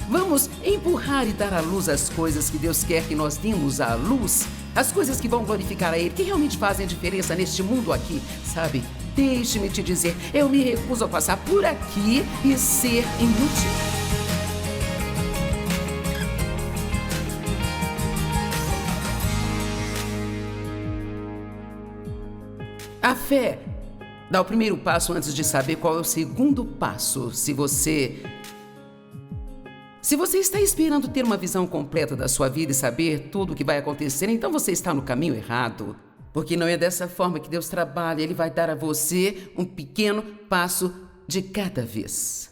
Vamos empurrar e dar à luz as coisas que Deus quer que nós demos à luz. As coisas que vão glorificar a Ele, que realmente fazem a diferença neste mundo aqui, sabe? Deixe-me te dizer, eu me recuso a passar por aqui e ser inútil. A fé dá o primeiro passo antes de saber qual é o segundo passo. Se você está esperando ter uma visão completa da sua vida e saber tudo o que vai acontecer, então você está no caminho errado. Porque não é dessa forma que Deus trabalha. Ele vai dar a você um pequeno passo de cada vez.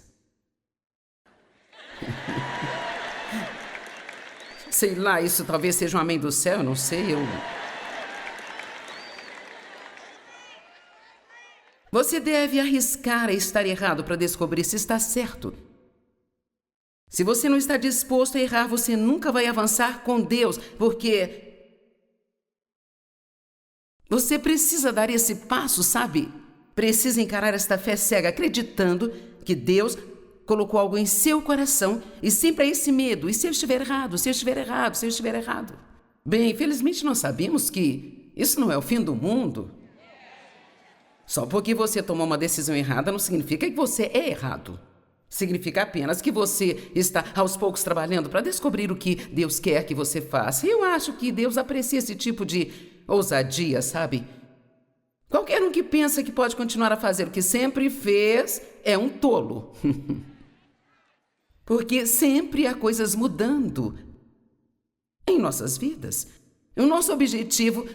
Sei lá, isso talvez seja um amém do céu, eu não sei, Você deve arriscar a estar errado para descobrir se está certo. Se você não está disposto a errar, você nunca vai avançar com Deus, porque você precisa dar esse passo, sabe? Precisa encarar esta fé cega, acreditando que Deus colocou algo em seu coração e sempre há esse medo. E se eu estiver errado? Se eu estiver errado? Se eu estiver errado? Bem, infelizmente nós sabemos que isso não é o fim do mundo. Só porque você tomou uma decisão errada não significa que você é errado. Significa apenas que você está aos poucos trabalhando para descobrir o que Deus quer que você faça. E eu acho que Deus aprecia esse tipo de ousadia, sabe? Qualquer um que pensa que pode continuar a fazer o que sempre fez é um tolo. Porque sempre há coisas mudando em nossas vidas. O nosso objetivo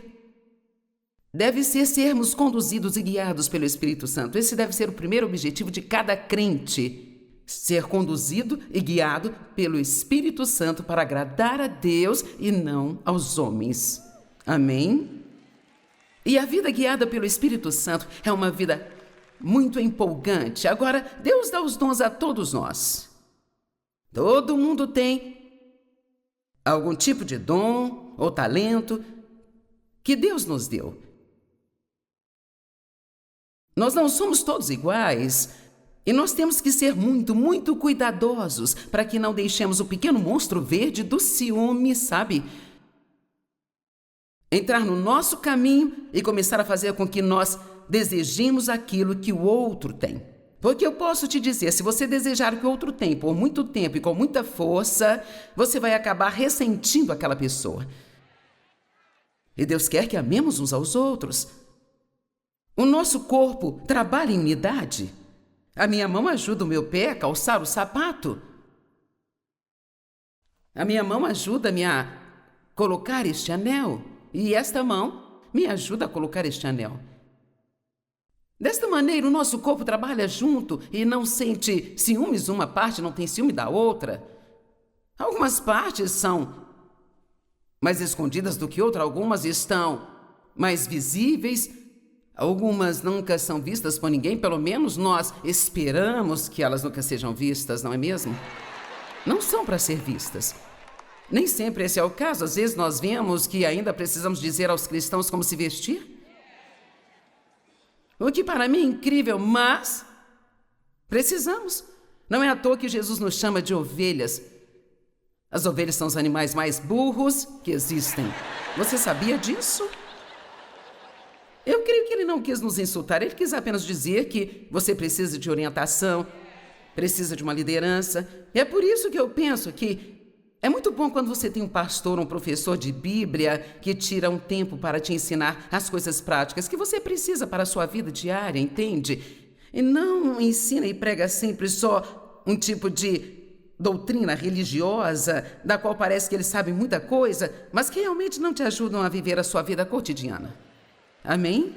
deve ser sermos conduzidos e guiados pelo Espírito Santo. Esse deve ser o primeiro objetivo de cada crente. Ser conduzido e guiado pelo Espírito Santo para agradar a Deus e não aos homens. Amém? E a vida guiada pelo Espírito Santo é uma vida muito empolgante. Agora, Deus dá os dons a todos nós. Todo mundo tem algum tipo de dom ou talento que Deus nos deu. Nós não somos todos iguais. E nós temos que ser muito, muito cuidadosos para que não deixemos o pequeno monstro verde do ciúme, sabe? Entrar no nosso caminho e começar a fazer com que nós desejemos aquilo que o outro tem. Porque eu posso te dizer, se você desejar o que o outro tem por muito tempo e com muita força, você vai acabar ressentindo aquela pessoa. E Deus quer que amemos uns aos outros. O nosso corpo trabalha em unidade. A minha mão ajuda o meu pé a calçar o sapato. A minha mão ajuda-me a colocar este anel. E esta mão me ajuda a colocar este anel. Desta maneira, o nosso corpo trabalha junto e não sente ciúmes. Uma parte não tem ciúme da outra. Algumas partes são mais escondidas do que outras. Algumas estão mais visíveis. Algumas nunca são vistas por ninguém, pelo menos nós esperamos que elas nunca sejam vistas, não é mesmo? Não são para ser vistas. Nem sempre esse é o caso. Às vezes nós vemos que ainda precisamos dizer aos cristãos como se vestir. O que para mim é incrível, mas precisamos. Não é à toa que Jesus nos chama de ovelhas. As ovelhas são os animais mais burros que existem. Você sabia disso? Eu creio que ele não quis nos insultar, ele quis apenas dizer que você precisa de orientação, precisa de uma liderança. E é por isso que eu penso que é muito bom quando você tem um pastor, um professor de Bíblia que tira um tempo para te ensinar as coisas práticas que você precisa para a sua vida diária, entende? E não ensina e prega sempre só um tipo de doutrina religiosa, da qual parece que eles sabem muita coisa, mas que realmente não te ajudam a viver a sua vida cotidiana. Amém?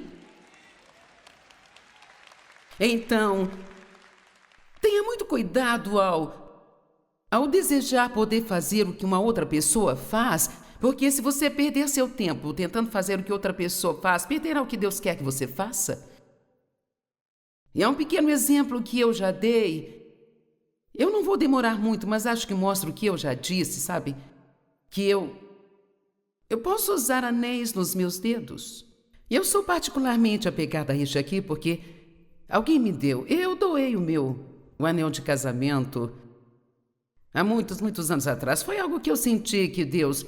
Então, tenha muito cuidado ao desejar poder fazer o que uma outra pessoa faz, porque se você perder seu tempo tentando fazer o que outra pessoa faz, perderá o que Deus quer que você faça. E é um pequeno exemplo que eu já dei. Eu não vou demorar muito, mas acho que mostra o que eu já disse, sabe? Que eu posso usar anéis nos meus dedos. E eu sou particularmente apegada a este aqui porque alguém me deu. Eu doei o anel de casamento há muitos, muitos anos atrás. Foi algo que eu senti que Deus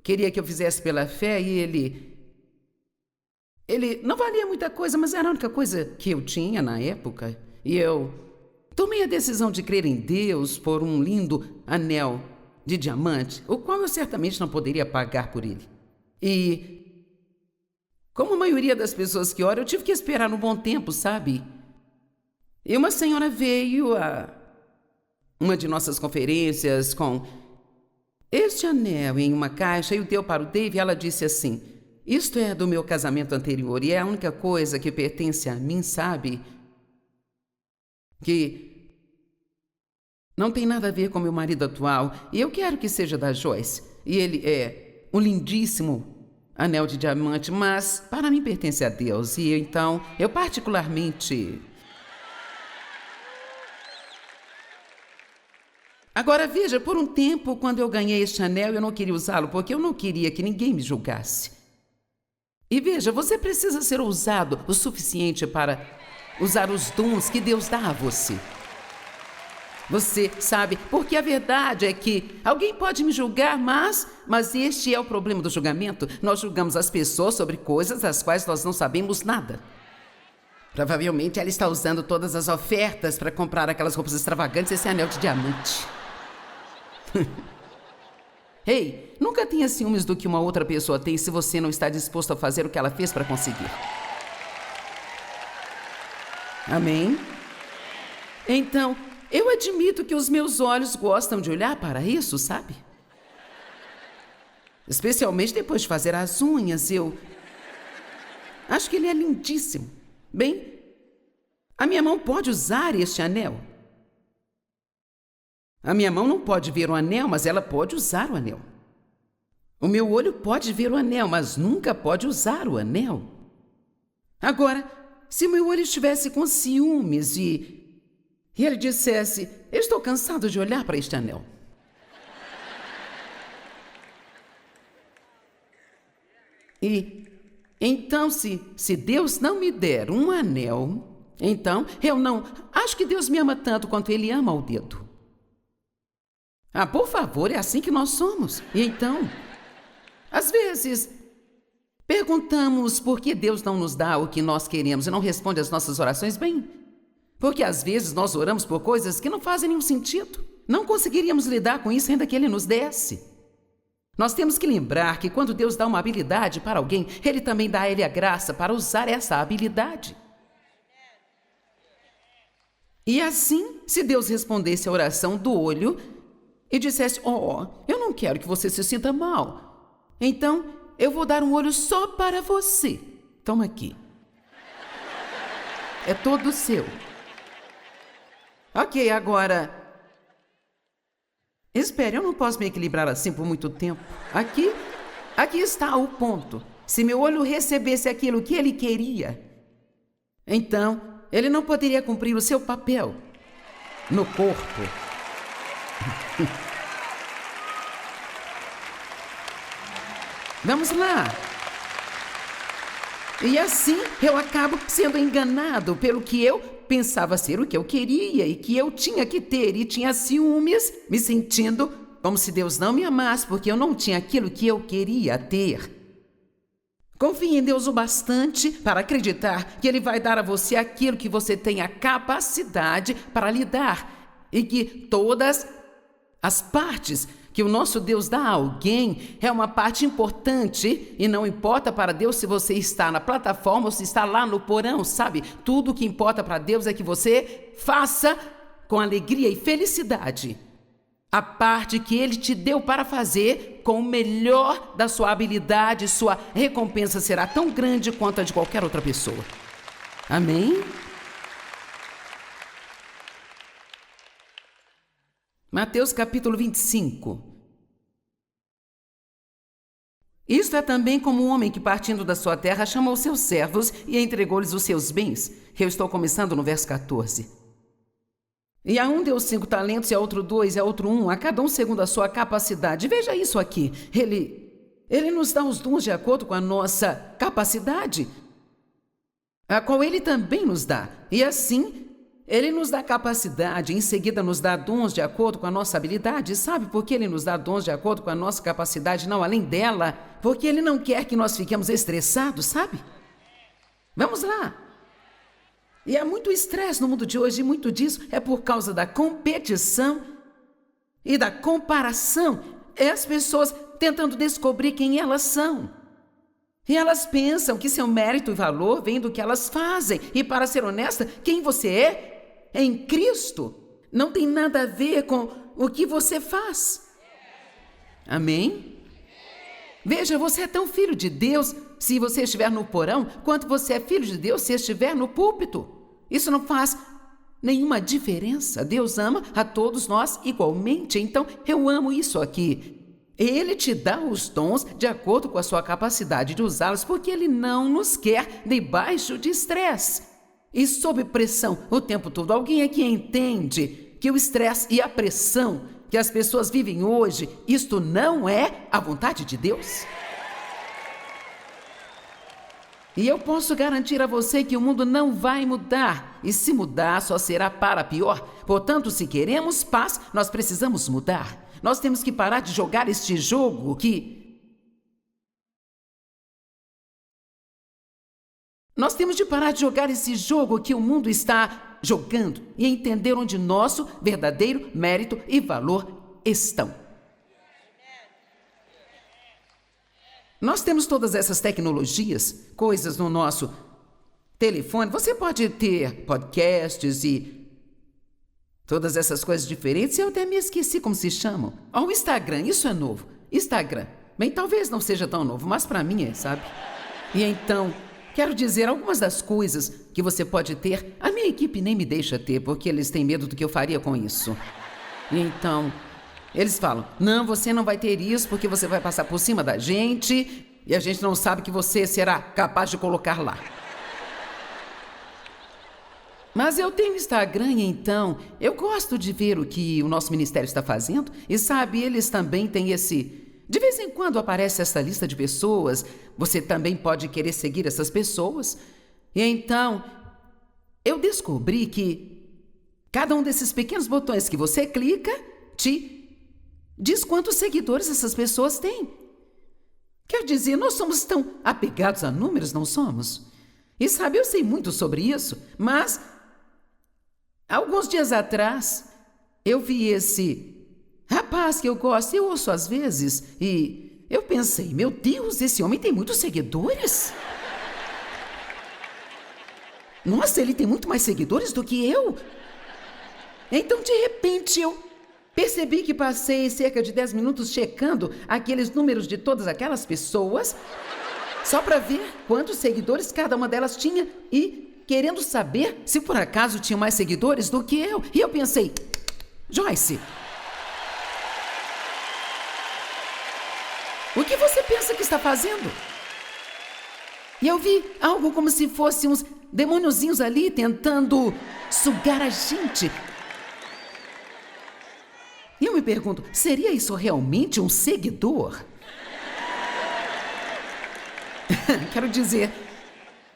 queria que eu fizesse pela fé e Ele não valia muita coisa, mas era a única coisa que eu tinha na época. E eu tomei a decisão de crer em Deus por um lindo anel de diamante, o qual eu certamente não poderia pagar por ele. E, como a maioria das pessoas que oram, eu tive que esperar um bom tempo, sabe? E uma senhora veio a uma de nossas conferências com este anel em uma caixa e o deu para o Dave e ela disse assim: isto é do meu casamento anterior e é a única coisa que pertence a mim, sabe? Que não tem nada a ver com meu marido atual e eu quero que seja da Joyce. E ele é um lindíssimo anel de diamante, mas para mim pertence a Deus. E então, eu particularmente... Agora veja, por um tempo, quando eu ganhei este anel, eu não queria usá-lo porque eu não queria que ninguém me julgasse. E veja, você precisa ser ousado o suficiente para usar os dons que Deus dá a você. Você sabe, porque a verdade é que alguém pode me julgar, mas este é o problema do julgamento. Nós julgamos as pessoas sobre coisas das quais nós não sabemos nada. Provavelmente ela está usando todas as ofertas para comprar aquelas roupas extravagantes e esse anel de diamante. Ei, nunca tenha ciúmes do que uma outra pessoa tem se você não está disposto a fazer o que ela fez para conseguir. Amém? Então, eu admito que os meus olhos gostam de olhar para isso, sabe? Especialmente depois de fazer as unhas, eu acho que ele é lindíssimo. Bem, a minha mão pode usar este anel. A minha mão não pode ver o anel, mas ela pode usar o anel. O meu olho pode ver o anel, mas nunca pode usar o anel. Agora, se meu olho estivesse com ciúmes e ele dissesse: eu estou cansado de olhar para este anel. E então, se Deus não me der um anel, então eu não acho que Deus me ama tanto quanto Ele ama o dedo. Ah, por favor, é assim que nós somos. E então, às vezes, perguntamos por que Deus não nos dá o que nós queremos e não responde às nossas orações bem. Porque às vezes nós oramos por coisas que não fazem nenhum sentido. Não conseguiríamos lidar com isso ainda que Ele nos desse. Nós temos que lembrar que quando Deus dá uma habilidade para alguém, Ele também dá a ele a graça para usar essa habilidade. E assim, se Deus respondesse a oração do olho e dissesse: eu não quero que você se sinta mal, então eu vou dar um olho só para você. Toma aqui. É todo seu. Ok, agora... espere, eu não posso me equilibrar assim por muito tempo. Aqui está o ponto. Se meu olho recebesse aquilo que ele queria, então ele não poderia cumprir o seu papel no corpo. Vamos lá. E assim eu acabo sendo enganado pelo que eu pensava ser o que eu queria e que eu tinha que ter, e tinha ciúmes, me sentindo como se Deus não me amasse porque eu não tinha aquilo que eu queria ter. Confie em Deus o bastante para acreditar que Ele vai dar a você aquilo que você tem a capacidade para lidar e que todas as partes que o nosso Deus dá a alguém é uma parte importante e não importa para Deus se você está na plataforma ou se está lá no porão, sabe? Tudo o que importa para Deus é que você faça com alegria e felicidade a parte que Ele te deu para fazer com o melhor da sua habilidade. Sua recompensa será tão grande quanto a de qualquer outra pessoa. Amém? Mateus capítulo 25. Isto é também como um homem que, partindo da sua terra, chamou seus servos e entregou-lhes os seus bens. Eu estou começando no verso 14. E a um deu 5 talentos, e a outro 2, e a outro 1, a cada um segundo a sua capacidade. Veja isso aqui. Ele nos dá os dons de acordo com a nossa capacidade, a qual Ele também nos dá. E assim, Ele nos dá capacidade, em seguida nos dá dons de acordo com a nossa habilidade. Sabe por que Ele nos dá dons de acordo com a nossa capacidade, não além dela? Porque Ele não quer que nós fiquemos estressados, sabe? Vamos lá. E há muito estresse no mundo de hoje, e muito disso é por causa da competição e da comparação. É as pessoas tentando descobrir quem elas são. E elas pensam que seu mérito e valor vem do que elas fazem. E para ser honesta, quem você é em Cristo não tem nada a ver com o que você faz. Amém? Veja, você é tão filho de Deus se você estiver no porão, quanto você é filho de Deus se estiver no púlpito. Isso não faz nenhuma diferença. Deus ama a todos nós igualmente. Então, eu amo isso aqui. Ele te dá os dons de acordo com a sua capacidade de usá-los, porque Ele não nos quer debaixo de estresse e sob pressão o tempo todo. Alguém aqui entende que o estresse e a pressão que as pessoas vivem hoje, isto não é a vontade de Deus? E eu posso garantir a você que o mundo não vai mudar, e se mudar só será para pior. Portanto, se queremos paz, nós precisamos mudar. Nós temos que parar de jogar este jogo Nós temos de parar de jogar esse jogo que o mundo está jogando e entender onde nosso verdadeiro mérito e valor estão. Nós temos todas essas tecnologias, coisas no nosso telefone. Você pode ter podcasts e todas essas coisas diferentes. Eu até me esqueci como se chamam. O Instagram, isso é novo. Instagram. Bem, talvez não seja tão novo, mas para mim é, sabe? E então, quero dizer, algumas das coisas que você pode ter, a minha equipe nem me deixa ter, porque eles têm medo do que eu faria com isso. E então, eles falam, não, você não vai ter isso porque você vai passar por cima da gente e a gente não sabe que você será capaz de colocar lá. Mas eu tenho Instagram e então eu gosto de ver o que o nosso ministério está fazendo e sabe, eles também têm esse... De vez em quando aparece essa lista de pessoas, você também pode querer seguir essas pessoas. E então, eu descobri que cada um desses pequenos botões que você clica te diz quantos seguidores essas pessoas têm. Quer dizer, nós somos tão apegados a números, não somos? E sabe, eu sei muito sobre isso, mas alguns dias atrás eu vi esse rapaz que eu gosto, eu ouço às vezes, e eu pensei, meu Deus, esse homem tem muitos seguidores? Nossa, ele tem muito mais seguidores do que eu. Então, de repente, eu percebi que passei cerca de 10 minutos checando aqueles números de todas aquelas pessoas, só para ver quantos seguidores cada uma delas tinha e querendo saber se por acaso tinha mais seguidores do que eu. E eu pensei, Joyce, o que você pensa que está fazendo? E eu vi algo como se fosse uns demôniozinhos ali tentando sugar a gente. E eu me pergunto, seria isso realmente um seguidor? Quero dizer,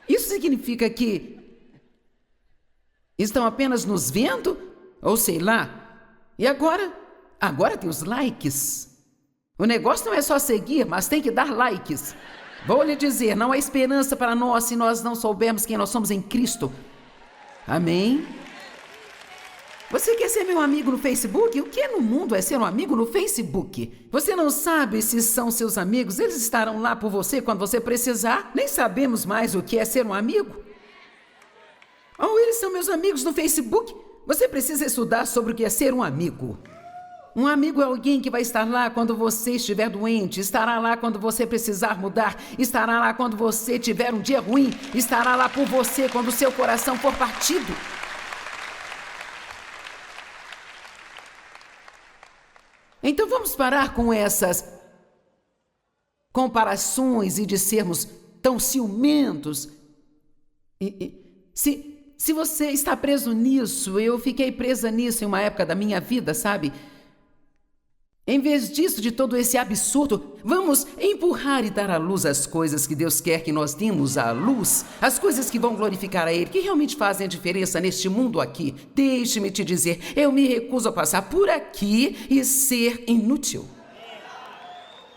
isso significa que estão apenas nos vendo? Ou sei lá. E agora? Agora tem os likes. O negócio não é só seguir, mas tem que dar likes. Vou lhe dizer, não há esperança para nós se nós não soubermos quem nós somos em Cristo. Amém? Você quer ser meu amigo no Facebook? O que no mundo é ser um amigo no Facebook? Você não sabe se são seus amigos, eles estarão lá por você quando você precisar. Nem sabemos mais o que é ser um amigo. Ou eles são meus amigos no Facebook. Você precisa estudar sobre o que é ser um amigo. Um amigo é alguém que vai estar lá quando você estiver doente, estará lá quando você precisar mudar, estará lá quando você tiver um dia ruim, estará lá por você quando o seu coração for partido. Então vamos parar com essas comparações e de sermos tão ciumentos. Se você está preso nisso, eu fiquei presa nisso em uma época da minha vida, sabe? Em vez disso, de todo esse absurdo, vamos empurrar e dar à luz as coisas que Deus quer que nós demos à luz, as coisas que vão glorificar a Ele, que realmente fazem a diferença neste mundo aqui. Deixe-me te dizer, eu me recuso a passar por aqui e ser inútil.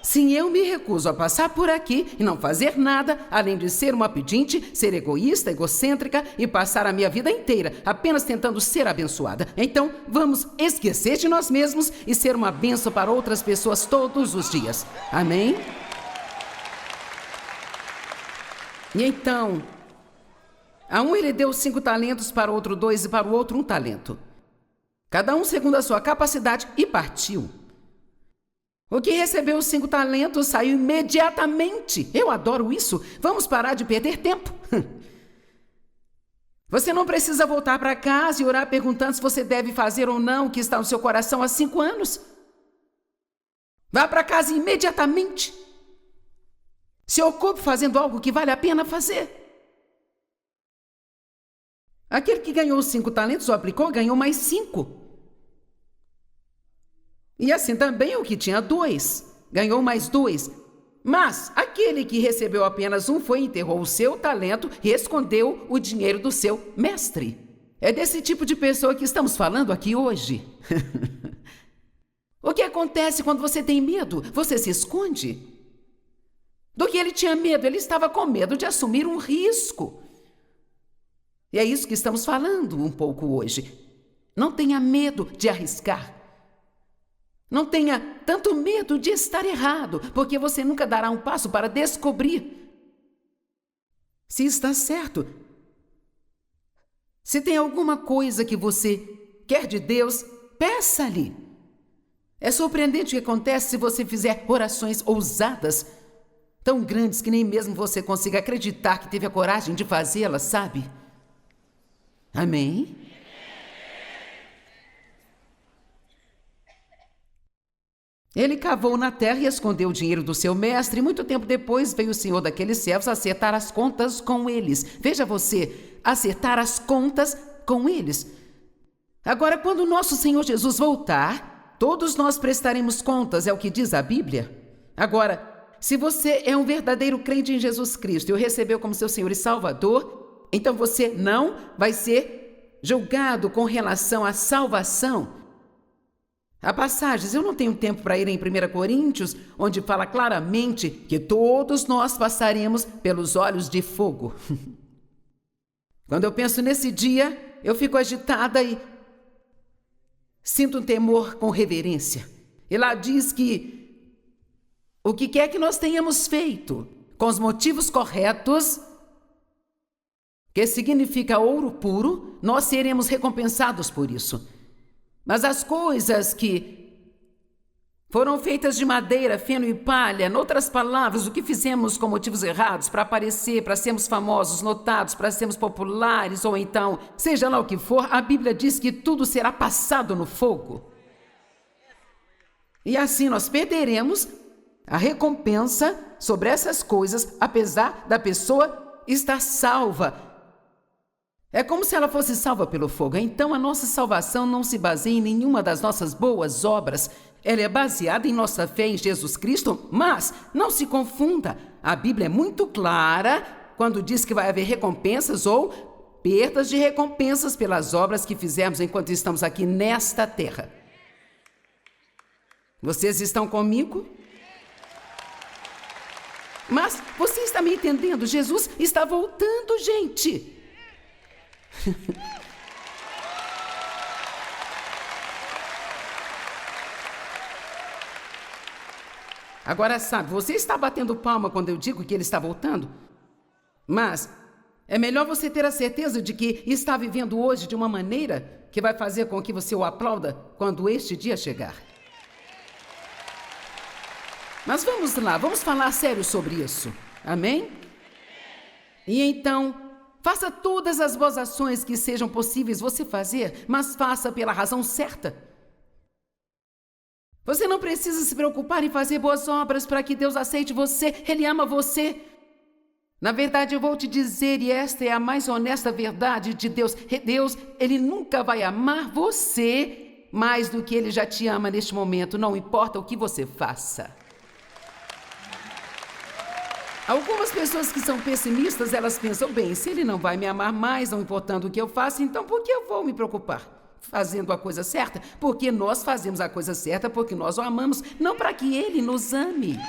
Sim, eu me recuso a passar por aqui e não fazer nada, além de ser uma pedinte, ser egoísta, egocêntrica e passar a minha vida inteira apenas tentando ser abençoada. Então, vamos esquecer de nós mesmos e ser uma bênção para outras pessoas todos os dias. Amém? E então, a um ele deu 5 talentos, para outro 2 e para o outro 1 talento. Cada um segundo a sua capacidade e partiu. O que recebeu os 5 talentos saiu imediatamente. Eu adoro isso. Vamos parar de perder tempo. Você não precisa voltar para casa e orar perguntando se você deve fazer ou não o que está no seu coração há 5 anos. Vá para casa imediatamente. Se ocupe fazendo algo que vale a pena fazer. Aquele que ganhou os 5 talentos ou aplicou, ganhou mais 5. E assim também o que tinha 2, ganhou mais 2. Mas aquele que recebeu apenas 1 foi e enterrou o seu talento e escondeu o dinheiro do seu mestre. É desse tipo de pessoa que estamos falando aqui hoje. O que acontece quando você tem medo? Você se esconde. Do que ele tinha medo? Ele estava com medo de assumir um risco. E é isso que estamos falando um pouco hoje. Não tenha medo de arriscar. Não tenha tanto medo de estar errado, porque você nunca dará um passo para descobrir se está certo. Se tem alguma coisa que você quer de Deus, peça-lhe. É surpreendente o que acontece se você fizer orações ousadas, tão grandes que nem mesmo você consiga acreditar que teve a coragem de fazê-las, sabe? Amém? Ele cavou na terra e escondeu o dinheiro do seu mestre, e muito tempo depois veio o senhor daqueles servos acertar as contas com eles. Veja você, acertar as contas com eles. Agora, quando o nosso Senhor Jesus voltar, todos nós prestaremos contas, é o que diz a Bíblia. Agora, se você é um verdadeiro crente em Jesus Cristo e o recebeu como seu Senhor e Salvador, então você não vai ser julgado com relação à salvação. Há passagens, eu não tenho tempo para ir em 1 Coríntios, onde fala claramente que todos nós passaremos pelos olhos de fogo. Quando eu penso nesse dia, eu fico agitada e sinto um temor com reverência. E lá diz que o que quer que nós tenhamos feito, com os motivos corretos, que significa ouro puro, nós seremos recompensados por isso. Mas as coisas que foram feitas de madeira, feno e palha, em outras palavras, o que fizemos com motivos errados, para aparecer, para sermos famosos, notados, para sermos populares, ou então, seja lá o que for, a Bíblia diz que tudo será passado no fogo. E assim nós perderemos a recompensa sobre essas coisas, apesar da pessoa estar salva. É como se ela fosse salva pelo fogo. Então, a nossa salvação não se baseia em nenhuma das nossas boas obras. Ela é baseada em nossa fé em Jesus Cristo, mas não se confunda. A Bíblia é muito clara quando diz que vai haver recompensas ou perdas de recompensas pelas obras que fizemos enquanto estamos aqui nesta terra. Vocês estão comigo? Mas você está me entendendo? Jesus está voltando, gente. Agora, sabe, você está batendo palma quando eu digo que ele está voltando? Mas é melhor você ter a certeza de que está vivendo hoje de uma maneira que vai fazer com que você o aplauda quando este dia chegar. Mas vamos lá, vamos falar sério sobre isso. Amém? E então, faça todas as boas ações que sejam possíveis você fazer, mas faça pela razão certa. Você não precisa se preocupar em fazer boas obras para que Deus aceite você. Ele ama você. Na verdade, eu vou te dizer, e esta é a mais honesta verdade de Deus. Deus, Ele nunca vai amar você mais do que Ele já te ama neste momento, não importa o que você faça. Algumas pessoas que são pessimistas, elas pensam, bem, se Ele não vai me amar mais, não importando o que eu faço, então por que eu vou me preocupar? Fazendo a coisa certa? Porque nós fazemos a coisa certa porque nós o amamos, não para que Ele nos ame.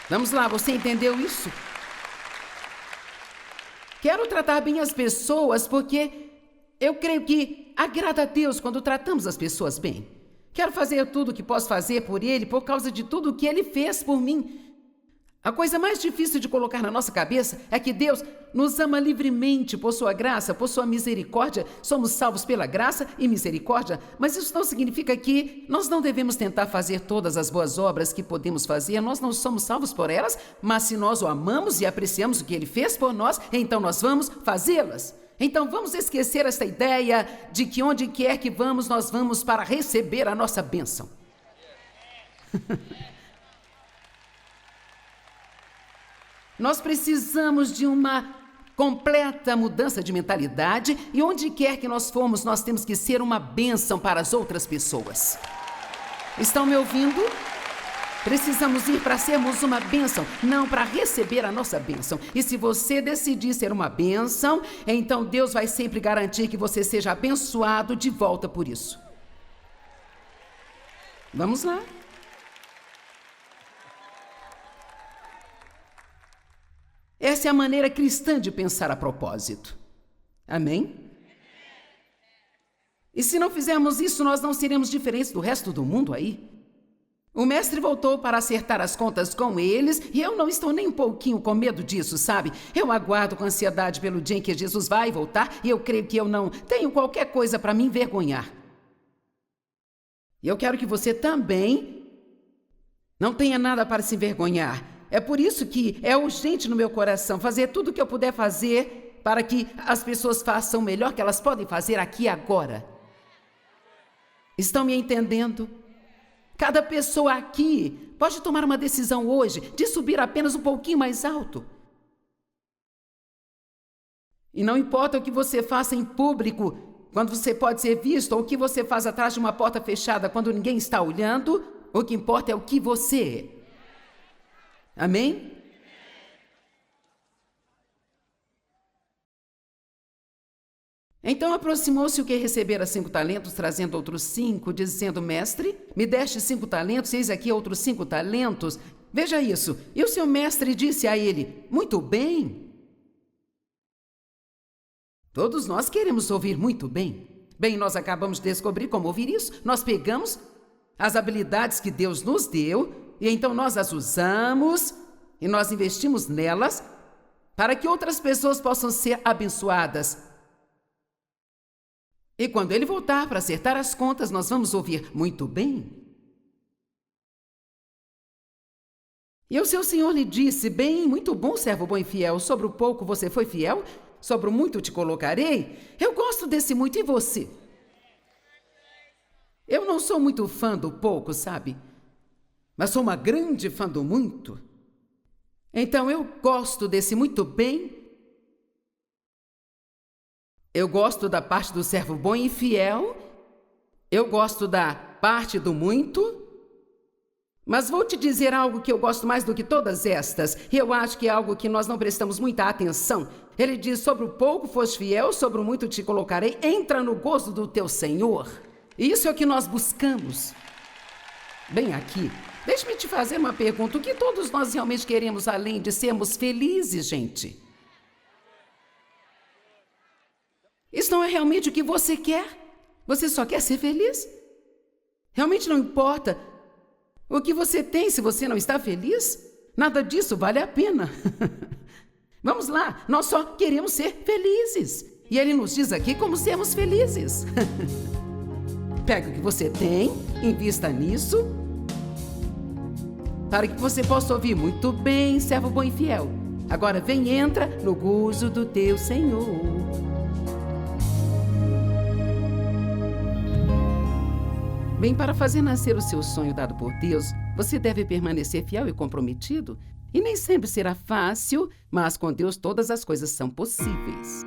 Vamos lá, você entendeu isso? Quero tratar bem as pessoas porque eu creio que agrada a Deus quando tratamos as pessoas bem. Quero fazer tudo o que posso fazer por Ele por causa de tudo o que Ele fez por mim. A coisa mais difícil de colocar na nossa cabeça é que Deus nos ama livremente por sua graça, por sua misericórdia. Somos salvos pela graça e misericórdia, mas isso não significa que nós não devemos tentar fazer todas as boas obras que podemos fazer. Nós não somos salvos por elas, mas se nós o amamos e apreciamos o que Ele fez por nós, então nós vamos fazê-las. Então vamos esquecer esta ideia de que onde quer que vamos, nós vamos para receber a nossa bênção. Nós precisamos de uma completa mudança de mentalidade e onde quer que nós formos, nós temos que ser uma bênção para as outras pessoas. Estão me ouvindo? Precisamos ir para sermos uma bênção, não para receber a nossa bênção. E se você decidir ser uma bênção, então Deus vai sempre garantir que você seja abençoado de volta por isso. Vamos lá. Essa é a maneira cristã de pensar a propósito. Amém? E se não fizermos isso, nós não seremos diferentes do resto do mundo aí. O mestre voltou para acertar as contas com eles e eu não estou nem um pouquinho com medo disso, sabe? Eu aguardo com ansiedade pelo dia em que Jesus vai voltar e eu creio que eu não tenho qualquer coisa para me envergonhar. E eu quero que você também não tenha nada para se envergonhar. É por isso que é urgente no meu coração fazer tudo o que eu puder fazer para que as pessoas façam o melhor que elas podem fazer aqui e agora. Estão me entendendo? Cada pessoa aqui pode tomar uma decisão hoje de subir apenas um pouquinho mais alto. E não importa o que você faça em público, quando você pode ser visto, ou o que você faz atrás de uma porta fechada quando ninguém está olhando, o que importa é o que você é. Amém? Então aproximou-se o que recebera 5 talentos, trazendo outros 5, dizendo, mestre, me deste 5 talentos, eis aqui outros 5 talentos. Veja isso. E o seu mestre disse a ele, muito bem. Todos nós queremos ouvir muito bem. Bem, nós acabamos de descobrir como ouvir isso. Nós pegamos as habilidades que Deus nos deu e então nós as usamos e nós investimos nelas para que outras pessoas possam ser abençoadas. E quando ele voltar para acertar as contas, nós vamos ouvir muito bem. E o seu senhor lhe disse, bem, muito bom, servo bom e fiel, sobre o pouco você foi fiel, sobre o muito te colocarei. Eu gosto desse muito, e você? Eu não sou muito fã do pouco, sabe? Mas sou uma grande fã do muito. Então eu gosto desse muito bem. Eu gosto da parte do servo bom e fiel. Eu gosto da parte do muito. Mas vou te dizer algo que eu gosto mais do que todas estas. E eu acho que é algo que nós não prestamos muita atenção. Ele diz, sobre o pouco foste fiel, sobre o muito te colocarei. Entra no gozo do teu Senhor. E isso é o que nós buscamos. Bem aqui, deixe-me te fazer uma pergunta. O que todos nós realmente queremos além de sermos felizes, gente? Isso não é realmente o que você quer? Você só quer ser feliz? Realmente não importa o que você tem se você não está feliz? Nada disso vale a pena. Vamos lá, nós só queremos ser felizes. E ele nos diz aqui como sermos felizes. Pega o que você tem, invista nisso, para que você possa ouvir muito bem, servo bom e fiel. Agora vem e entra no gozo do teu Senhor. Bem, para fazer nascer o seu sonho dado por Deus, você deve permanecer fiel e comprometido. E nem sempre será fácil, mas com Deus todas as coisas são possíveis.